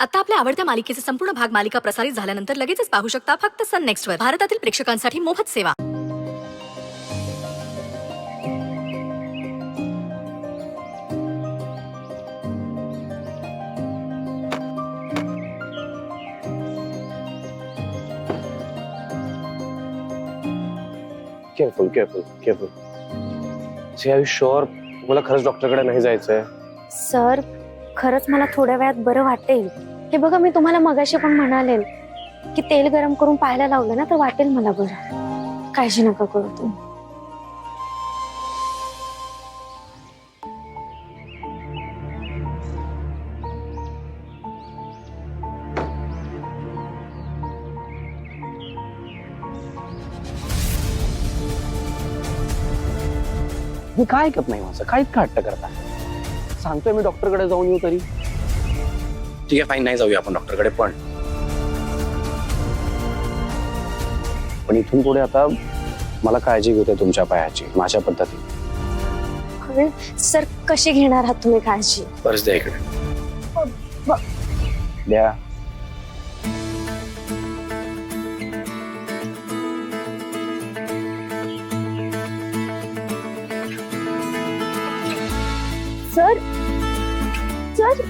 आता आपल्या आवडत्या मालिकेचे संपूर्ण भाग मालिका प्रसारित झाल्यानंतर लगेचच पाहू शकता फक्त सन नेक्स्ट वर. भारतातील प्रेक्षकांसाठी मोफत सेवा. Careful careful careful. Are you sure मला खरंच डॉक्टरकडे नाही जायचंय? सर, खरंच मला थोड्या वेळात बरं वाटेल. हे बघा, मी तुम्हाला मगाशी पण म्हणाले की तेल गरम करून पाहायला लावलं ना तर वाटेल मला बरं. काळजी नका करू तुम्ही. मी काय ऐकत नाही माझं, काय इतकं हट्ट करता? सांगतोय मी डॉक्टरकडे जाऊन येऊ तरी. ठीक आहे, फाईन, नाही जाऊया आपण डॉक्टरकडे. पण इथून पुढे आता मला काळजी घेते तुमच्या पायाची, माझ्या पद्धतीने. सर, कशी घेणार आहात तुम्ही काळजी? पर्स द्या इकडे. द्या. सर, सर,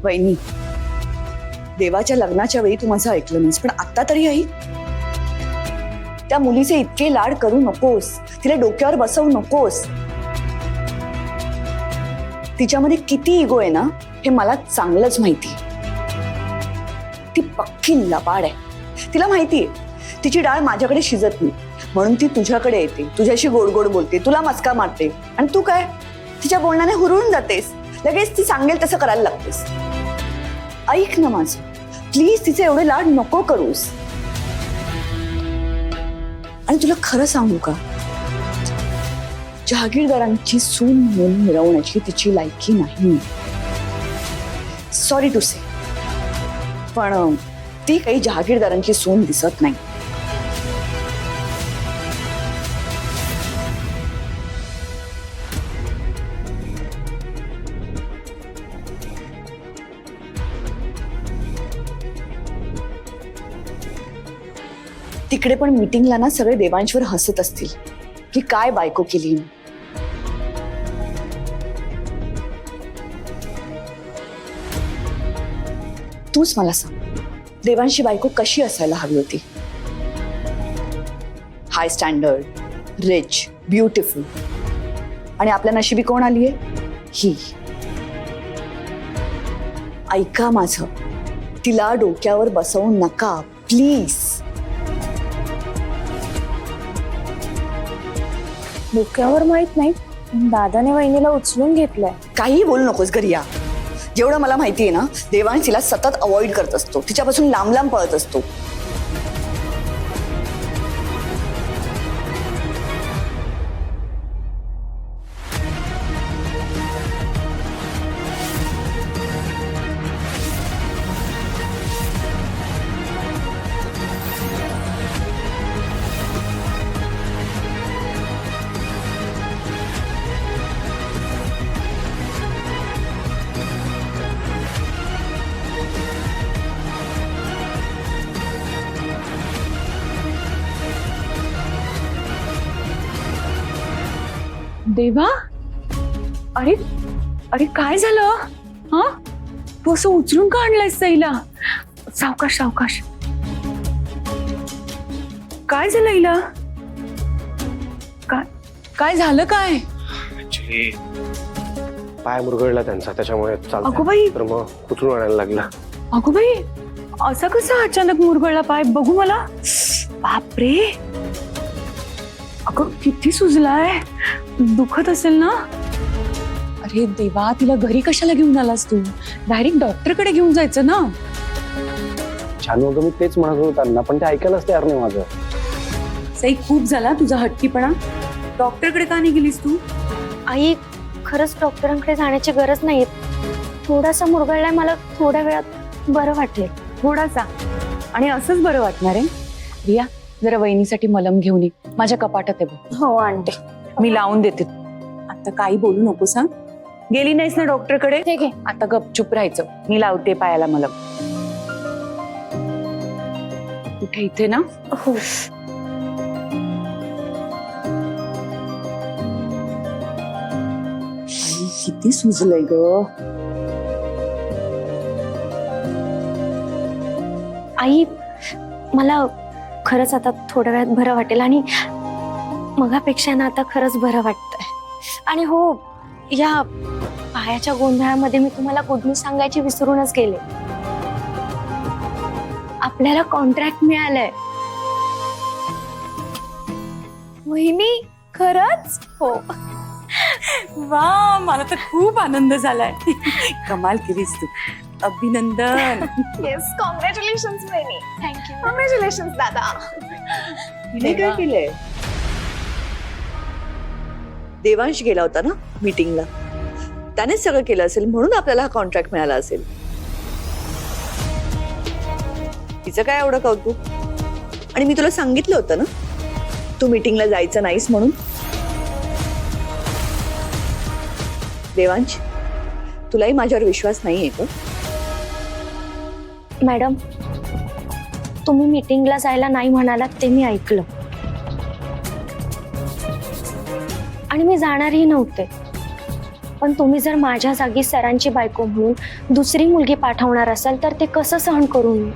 वहिनी, देवाच्या लग्नाच्या वेळी तू माझं ऐकलं नाहीस, पण आता तरी आई, त्या मुलीचे इतके लाड करू नकोस, तिला डोक्यावर बसवू नकोस. तिच्यामध्ये किती इगो आहे ना हे मला चांगलंच माहिती. ती पक्की लबाड आहे. तिला माहितीये तिची डाळ माझ्याकडे शिजत नाही, म्हणून ती तुझ्याकडे येते, तुझ्याशी गोड गोड बोलते, तुला मस्का मारते, आणि तू काय तिच्या बोलण्याने हुरळून जातेस. लगेच ती सांगेल तसं करायला लागतेस. ऐक ना माझं, प्लीज तिचे एवढे लाड नको करूस. आणि तुला खरं सांगू का, जहागीरदारांची सून म्हणून मिरवण्याची तिची लायकी नाही. सॉरी टू से, पण ती काही जहागीरदारांची सून दिसत नाही. तिकडे पण मीटिंगला ना सगळे देवांशवर हसत असतील की काय बायको केली. तूच मला सांग, देवांशी बायको कशी असायला हवी होती? हाय स्टँडर्ड, रिच, ब्युटिफुल. आणि आपल्या नशिबी कोण आलीये? ही. ऐका माझं, तिला डोक्यावर बसवू नका प्लीज. डोक्यावर माहित नाही, दादाने वहिनीला उचलून घेतलंय. काही बोलू नकोस घरी या. जेवढं मला माहितीये ना, देवांश तिला सतत अवॉइड करत असतो, तिच्यापासून लांब लांब पळत असतो. देवा, अरे अरे काय झालं? हा, तू असं उचलून का आणलंयस सईला? सावकाश सावकाश. काय झालं हिला? काय झालं? काय ऍक्च्युली पाय मुरगळला त्यांचा, त्याच्यामुळे अगो बाई. तर मग उचलून आणायला लागला. अगो बाई, असा कसा अचानक मुरगळला पाय? बघू मला. बापरे, अगं किती सुजलाय, दुखत असेल ना? अरे देवा, तिला घरी कशाला घेऊन आलास तू? डायरेक्ट डॉक्टरकडे घेऊन जायचं ना. छान अगं मी तेच म्हणत होतो त्यांना, पण ते ऐकायलाच तयार नाही माझं. सई खूप झाला तुझा हट्टीपणा. डॉक्टरकडे का नाही गेलीस तू? आई खरंच डॉक्टरांकडे जाण्याची गरज नाही. थोडासा मुरगळलाय, मला थोड्या वेळात बरं वाटेल. थोडासा आणि असंच बरं वाटणार आहे. रिया जरा वहिनीसाठी मलम घेऊन ये, माझ्या कपाटात आहे बघ. हो आणते. मी लावून देते. आता काही बोलू नको सांग. गेली नाहीस ना डॉक्टरकडे? ठीक आहे. आता गपचूप राहायचं. मी लावते पायाला मलम. कुठे इथे ना? हो. किती सुजलंय ग. आई मला खरंच आता थोड्या वेळात बरं वाटेल आणि मगापेक्षा ना आता खरंच बरं वाटतंय. आणि हो, या पायाच्या गोंधळामध्ये मी तुम्हाला गुड न्यूज सांगायची विसरूनच गेले. आपल्याला कॉन्ट्रॅक्ट मिळालंय. वहिनी खरंच? हो. वा, मला तर खूप आनंद झालाय. कमाल केलीस तू. अभिनंदन. येस, कॉंग्रॅच्युलेशन्स वहिनी. थँक्यू. कॉंग्रॅच्युलेशन्स दादा. तिने काय केलंय? देवांश गेला होता ना मीटिंगला, त्यानेच सगळं केलं असेल म्हणून आपल्याला हा कॉन्ट्रॅक्ट मिळाला असेल. तिचं काय एवढं कौतुक? आणि मी तुला सांगितलं होतं ना तू मीटिंगला जायचं नाहीस म्हणून. देवांश, तुलाही माझ्यावर विश्वास नाहीये का? मॅडम, तुम्ही मीटिंगला जायला नाही म्हणालात ते मी ऐकलं आणि मी जाणारही नव्हते. पण तुम्ही जर माझ्या जागी सरांची बायको म्हणून दुसरी मुलगी पाठवणार असाल तर ते कसं सहन करू मी?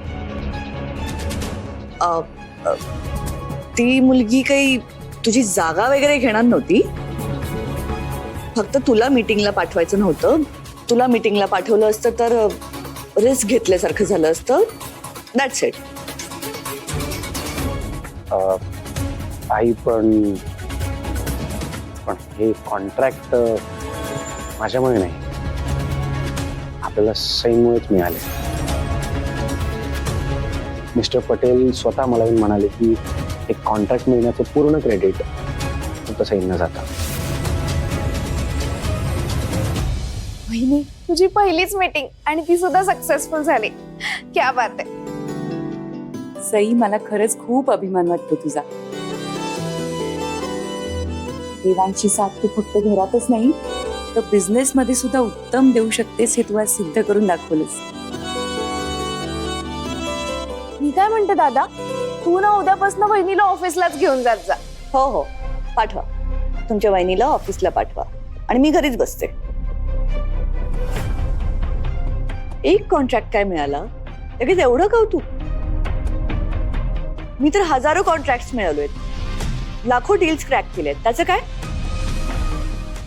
ती मुलगी काही तुझी जागा वगैरे घेणार नव्हती. फक्त तुला मीटिंगला पाठवायचं नव्हतं. तुला मीटिंगला पाठवलं असतं तर रिस्क घेतल्यासारखं झालं असतं. That's it. आई पण हे कॉन्ट्रॅक्ट माझ्यामुळे नाही, आपल्याला सईमुळेच मिळाले. मिस्टर पटेल स्वतः मला येऊन म्हणाले की एक कॉन्ट्रॅक्ट मिळण्याचं पूर्ण क्रेडिट फक्त सईंना जातं. वहिनी, तुझी पहिलीच मीटिंग आणि ती सुद्धा सक्सेसफुल झाली. क्या बात आहे. सई, मला खरंच खूप अभिमान वाटतो तुझा. देवांची साथ तू फक्त घरातच नाही तर बिझनेस मध्ये सुद्धा उत्तम देऊ शकतेस हे तू आज सिद्ध करून दाखवलंस. मी काय म्हणते दादा, तू ना उद्यापासून वहिनीला ऑफिसलाच घेऊन जात जा. हो हो, पाठवा. तुमच्या वहिनीला ऑफिसला पाठवा आणि मी घरीच बसते. एक कॉन्ट्रॅक्ट काय मिळाला लगेच एवढं कौतुक? मी तर हजारो कॉन्ट्रॅक्ट मिळवलेत, लाखो डील्स क्रॅक केलेत. त्याचं काय?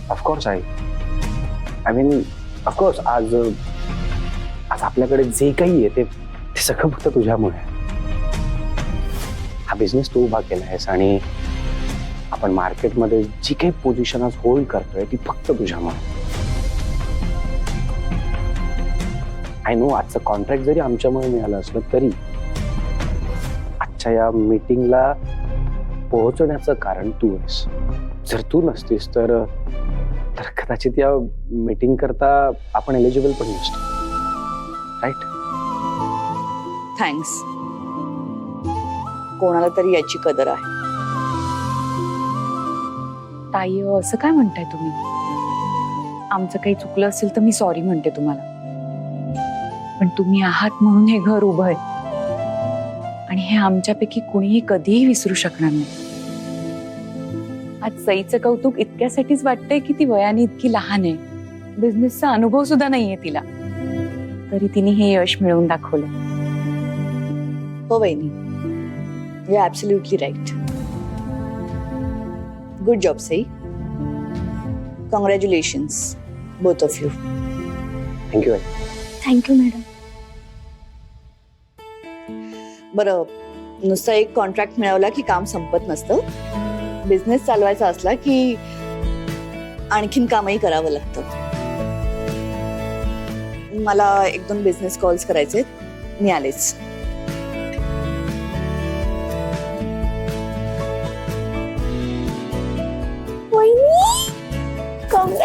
ऑफकोर्स आई मीन ऑफकोर्स आज आपल्याकडे जे काही आहे ते सगळं फक्त तुझ्यामुळे. हा बिझनेस तू उभा केला आहेस आणि आपण मार्केटमध्ये जी काही पोझिशन आज होल्ड करतोय ती फक्त तुझ्यामुळे. आय नो आजचं कॉन्ट्रॅक्ट जरी आमच्यामुळे मिळालं असलं तरी आजच्या या मीटिंगला पोहोचण्याचं कारण तू आहेस. जर तू नसतीस तर कदाचित या मीटिंग करता आपण एलिजिबल पण नसतो. राईट? थँक्स. कोणाला तरी याची कदर आहे. ताई, असं काय म्हणताय तुम्ही? आमचं काही चुकलं असेल तर मी सॉरी म्हणते तुम्हाला, पण तुम्ही आहात म्हणून हे घर उभं आहे आणि हे आमच्यापैकी कुणीही कधीही विसरू शकणार नाही. आज सईचं कौतुक इतक्यासाठीच वाटतंय की ती वयाने इतकी लहान आहे, बिझनेसचा अनुभव सुद्धा नाहीये तिला, तरी तिने हे यश मिळवून दाखवलं. हो वहिनी, you are absolutely right. Good job Sai. Congratulations both of you. Thank you आई. Thank you madam. बरं, नुसतं एक कॉन्ट्रॅक्ट मिळवला की काम संपत नसतं. बिझनेस चालवायचा असला की आणखीन कामही करावं लागतं. मला 1-2 बिझनेस कॉल्स करायचे, मी आलेच.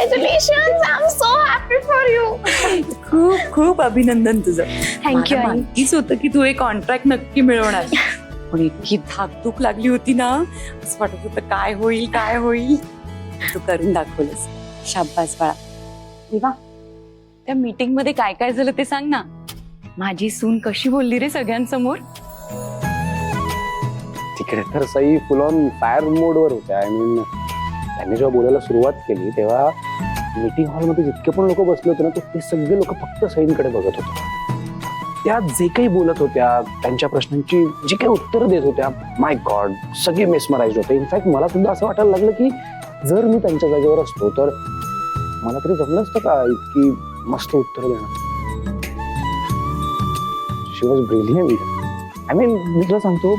Congratulation, I am so happy for you. खूप खूप अभिनंदन तुझं. थँक्यू मला आई. माहितीच होतं की तू हे कॉन्ट्रॅक्ट नक्की मिळवणार. पण इतकी धाकधूक लागली होती ना, असं वाटत होतं काय होईल काय होईल. तू करून दाखवलंस. शाब्बास बाळा. तेव्हा त्या मीटिंग मध्ये काय काय झालं ते सांग ना. माझी सून कशी बोलली रे सगळ्यांसमोर. तिकडे तर सई फुल ऑन फायर मोडवर होत्या. आय मीन त्यांनी जेव्हा बोलायला सुरुवात केली तेव्हा मीटिंग हॉलमध्ये जितके पण लोक बसले होते ना ते सगळे लोक फक्त सईंकडे बघत होते. त्या जे काही बोलत होत्या, त्यांच्या प्रश्नांची जी काही उत्तर देत होत्या, माय गॉड, सगळे मेस्मराइज होते. इनफॅक्ट मला सुद्धा असं वाटायला लागलं की जर मी त्यांच्या जागेवर असतो तर मला तरी जमलं असतं का इतकी मस्त उत्तर देणं. शी वॉज ब्रिलियंट. आय मीन मी तुला सांगतो,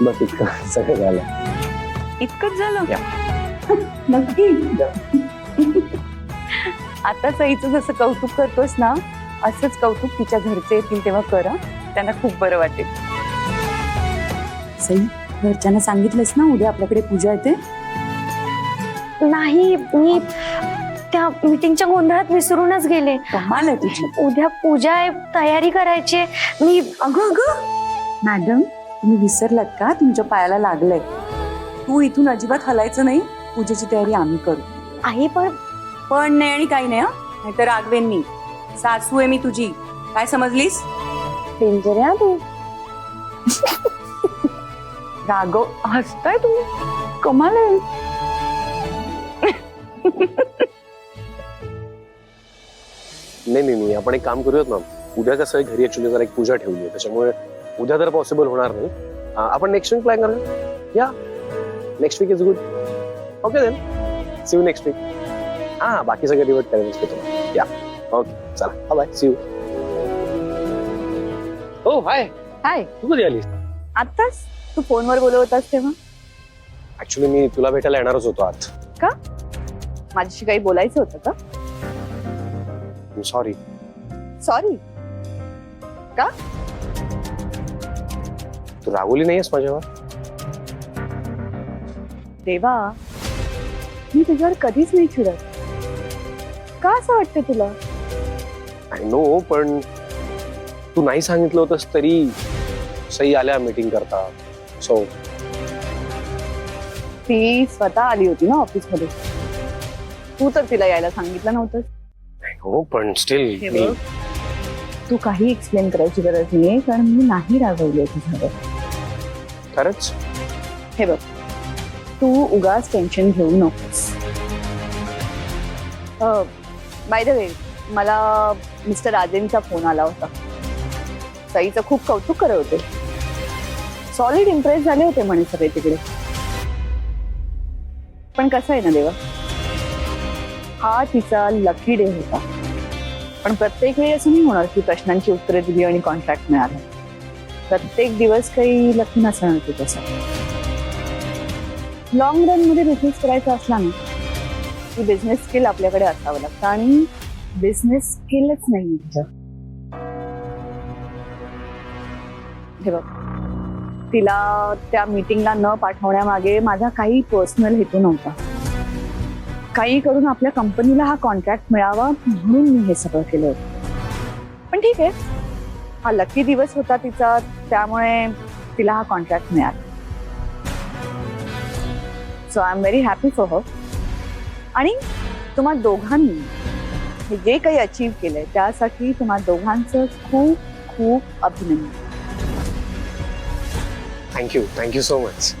बस इतकं सगळं झालं. इतकंच झालं. नक्की. आता सईचं जसं कौतुक करतोस ना, असंच कौतुक तिच्या घरचे येतील तेव्हा कर हं. त्यांना खूप बरं वाटेल. सई, घरच्यांना सांगितलंस ना उद्या आपल्याकडे पूजा येते. नाही, मी त्या मीटिंगच्या गोंधळात विसरूनच गेले. कमाल आहे तुझी. उद्या पूजा आहे, तयारी करायची आहे. मी अगं मॅडम, तुम्ही विसरलात का तुमच्या पायाला लागलंय. तू इथून अजिबात हलायचं नाही. पूजेची तयारी आम्ही करू. आई पण नाही आणि काही नाही हं. नाहीतर रागवेन मी. सासू आहे मी तुझी. काय समजलीस. डेंजर तू. रागव हसताय तुम्ही. कमाल आहे. नाही आपण एक काम करूयात ना. उद्या कसं आहे, घरी ऍक्च्युली जरा एक पूजा ठेवली आहे, त्याच्यामुळे उद्या तर पॉसिबल होणार नाही. आपण नेक्स्ट वीक प्लॅन करूया. या next week is good. Okay then, see you next week. हा, बाकी सगळे रिवर्ट करेन. या ओके, चला बाय, सी यू. हो हाय. हाय. तू कधी आलीस. आत्ताच तू फोनवर बोलत होतास तेव्हा. ऍक्च्युली मी तुला भेटायला येणारच होतो आज. माझ्याशी काही बोलायचं होतं का. सॉरी. सॉरी. तू रागवली नाहीयेस माझ्यावर. देवा, मी तुझ्यावर कधीच नाही चिडत. का असं वाटतं तुला. आय नो, पण तू नाही सांगितलं होतंस तरी सई आल्या मीटिंग करता. सो ती स्वतः आली होती ना ऑफिस मध्ये. तू तर तिला यायला सांगितलं नव्हतंस. हो, पण स्टील तू काही एक्सप्लेन करायची गरज नाहीये, कारण मी नाही रागवले तुझ्यावर. खरंच. हे बघ, तू उगाच टेन्शन घेऊ नकोस. बाय द वे, मला मिस्टर राजेंचा फोन आला होता. सईचं खूप कौतुक करत होते. सॉलिड इम्प्रेस झाले होते म्हणे सगळे तिकडे. पण कसं आहे ना देवा, हा तिचा लकी डे होता. पण प्रत्येक वेळी असं नाही होणार की प्रश्नांची उत्तरे दिली आणि कॉन्ट्रॅक्ट मिळालं. प्रत्येक दिवस काही लकी नसणार होती तसं. लॉंग रन मध्ये बिझनेस करायचा असला ना की बिझनेस स्किल आपल्याकडे असावं लागतं, आणि बिझनेस स्किलच नाही तिचं. हे बघ, तिला त्या मीटिंगला न पाठवण्यामागे माझा काही पर्सनल हेतू नव्हता. काही करून आपल्या कंपनीला हा कॉन्ट्रॅक्ट मिळावा म्हणून मी हे सगळं केलं होतं. पण ठीक आहे, हा लकी दिवस होता तिचा, त्यामुळे तिला हा कॉन्ट्रॅक्ट मिळाला. So I am very happy for her. आणि तुम्हा दोघांनी हे जे काही अचीव केलंय त्यासाठी तुम्हा दोघांचं खूप खूप अभिनंदन. Thank you so much.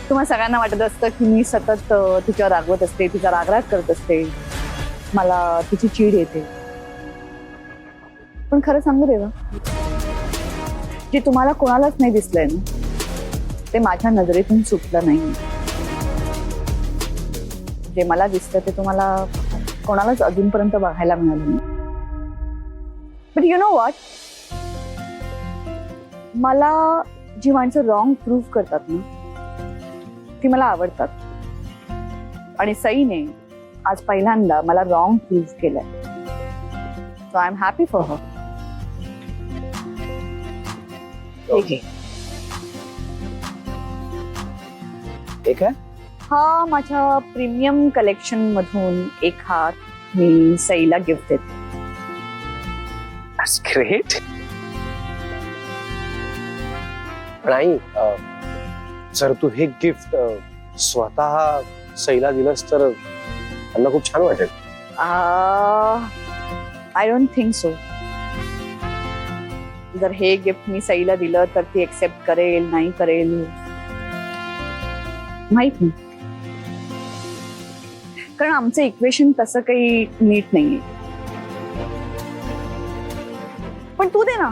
तुम्हा सगळ्यांना वाटत असतं की मी सतत तिच्यावर रागवत असते, तिचा रागराग करत असते, मला तिची चीड येते. पण खरं सांगू देवा, जे तुम्हाला कोणालाच नाही दिसलंय ना ते माझ्या नजरेतून सुटलं नाही. जे मला दिसतं ते तुम्हाला कोणालाच अजूनपर्यंत बघायला मिळालं नाही. बट यु नो व्हॉट, मला जी माणसं रॉंग प्रूव्ह करतात ना ती मला आवडतात. आणि सईने आज पहिल्यांदा मला रॉंग प्रूव्ह केलंय. So I am happy for her. एक आहे हा माझ्या प्रीमियम कलेक्शन मधून एक हात मी सईला गिफ्ट देते. ग्रेट. पण आई, जर तू हे गिफ्ट स्वतः सईला दिलंस तर त्यांना खूप छान वाटेल. I don't think so. जर हे गिफ्ट मी सईला दिलं तर ती एक्सेप्ट करेल नाही करेल माहित नाही, कारण आमचं इक्वेशन तसं काही नीट नाहीये. पण तू दे ना.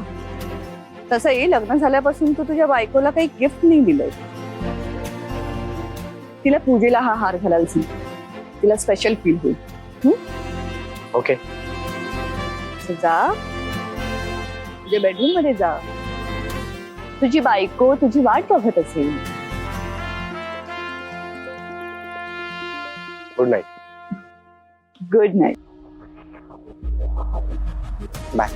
तसंही लग्न झाल्यापासून तू तुझ्या बायकोला काही गिफ्ट नाही दिलंय. तिला पूजेला हा हार घालायला सांग. तिला स्पेशल फील होईल. ओके. जा तुझ्या बेडरूम मध्ये जा. तुझी बायको तुझी वाट बघत असेल. Good night. Good night. Bye.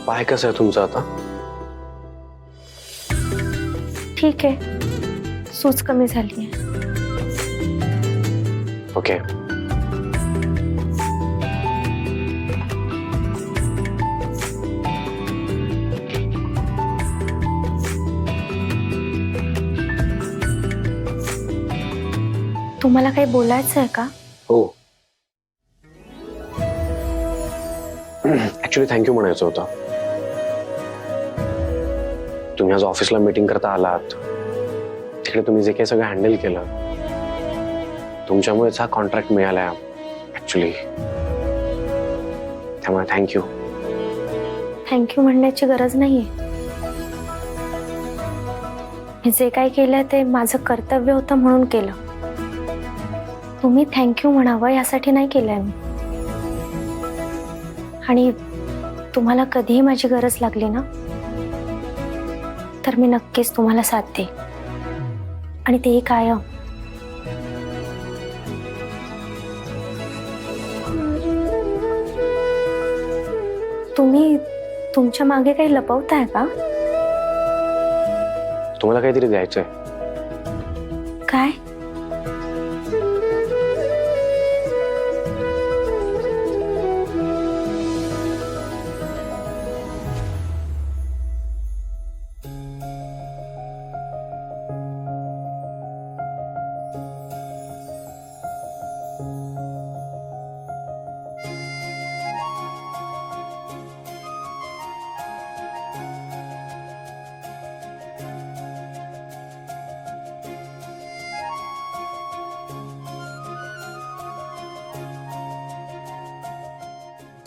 पाय कसं आहे तुमचं आता? ठीक आहे, सूज कमी झाली आहे. ओके. तुम्हाला काही बोलायचं आहे का? हो. ऍक्च्युली थँक्यू म्हणायचं होतं. तुम्ही आज ऑफिसला मीटिंग करता आलात, तिकडे तुम्ही जे काही सगळं हँडल केलं, तुमच्यामुळेच हा कॉन्ट्रॅक्ट मिळालाय ऍक्च्युली. त्यामुळे थँक्यू. थँक्यू म्हणण्याची गरज नाहीये. मी जे काही केलंय ते माझं कर्तव्य होतं म्हणून केलं. तुम्ही थँक्यू म्हणावं यासाठी नाही केलंय मी. आणि तुम्हाला कधीही माझी गरज लागली ना तर मी नक्कीच तुम्हाला साथ देईन, आणि तेही कायम. तुम्ही तुमच्या मागे काही लपवताय का? तुम्हाला काहीतरी द्यायचंय. काय?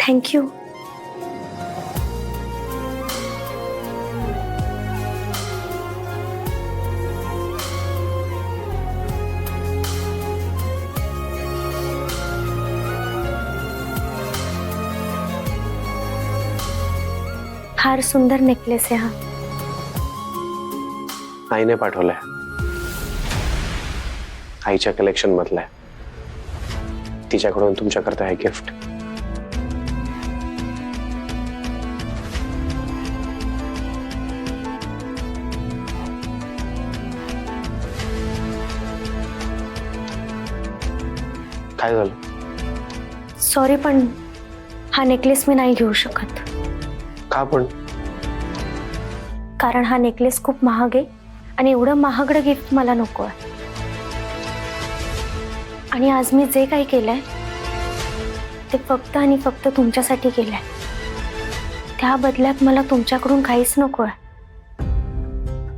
थँक्यू. फार सुंदर नेकलेस आहे हा. आईने पाठवलाय. आईच्या कलेक्शन मधलाय. तिच्याकडून तुमच्याकरता हे गिफ्ट. काय झालं? सॉरी, पण हा नेकलेस मी नाही घेऊ शकत. का पण? कारण हा नेकलेस खूप महाग आहे आणि एवढं महागडं गिफ्ट मला नको आहे. आणि आज मी जे काही केलंय ते फक्त आणि फक्त तुमच्यासाठी केलंय. त्या बदल्यात मला तुमच्याकडून काहीच नको आहे.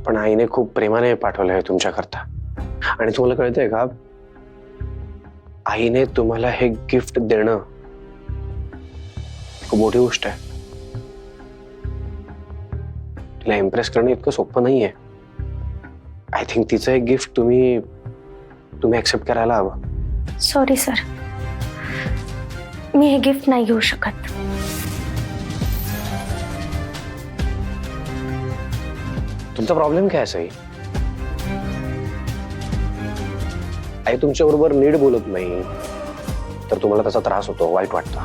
पण आईने खूप प्रेमाने पाठवलंय तुमच्याकरता. आणि तुम्हाला कळतंय का, आईने तुम्हाला हे गिफ्ट देणं खूप मोठी गोष्ट आहे. तिला इम्प्रेस करणं इतकं सोपं नाहीये. आय थिंक तिचं एक गिफ्ट तुम्ही ऍक्सेप्ट करायला हवं. सॉरी सर, मी हे गिफ्ट नाही घेऊ शकत. तुमचा प्रॉब्लेम काय आहे? आई तुमच्या बरोबर नीट बोलत नाही तर तुम्हाला त्याचा त्रास होतो, वाईट वाटतं.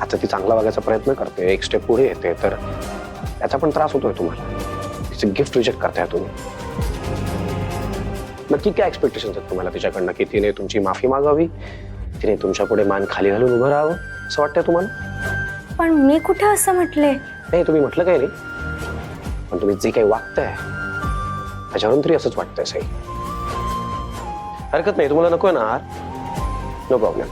आता ती चांगला वागायचा प्रयत्न करते, एक स्टेप पुढे येते, तर त्याचा पण त्रास होतोय तुम्हाला. तिचं गिफ्ट रिजेक्ट करताय तुम्ही. नक्की काय एक्सपेक्टेशन्स आहेत तुम्हाला तिच्याकडनं? की तिने तुमची माफी मागावी, तिने तुमच्या पुढे मान खाली घालून उभं राहावं असं वाटतंय तुम्हाला? पण मी कुठे असं म्हटले? नाही, तुम्ही म्हटलं काही नाही, पण तुम्ही जे काही वागताय त्याच्यावरून तरी असंच वाटतंय. सही हरकत नाही, तुम्हाला नकोय ना हार? No problem.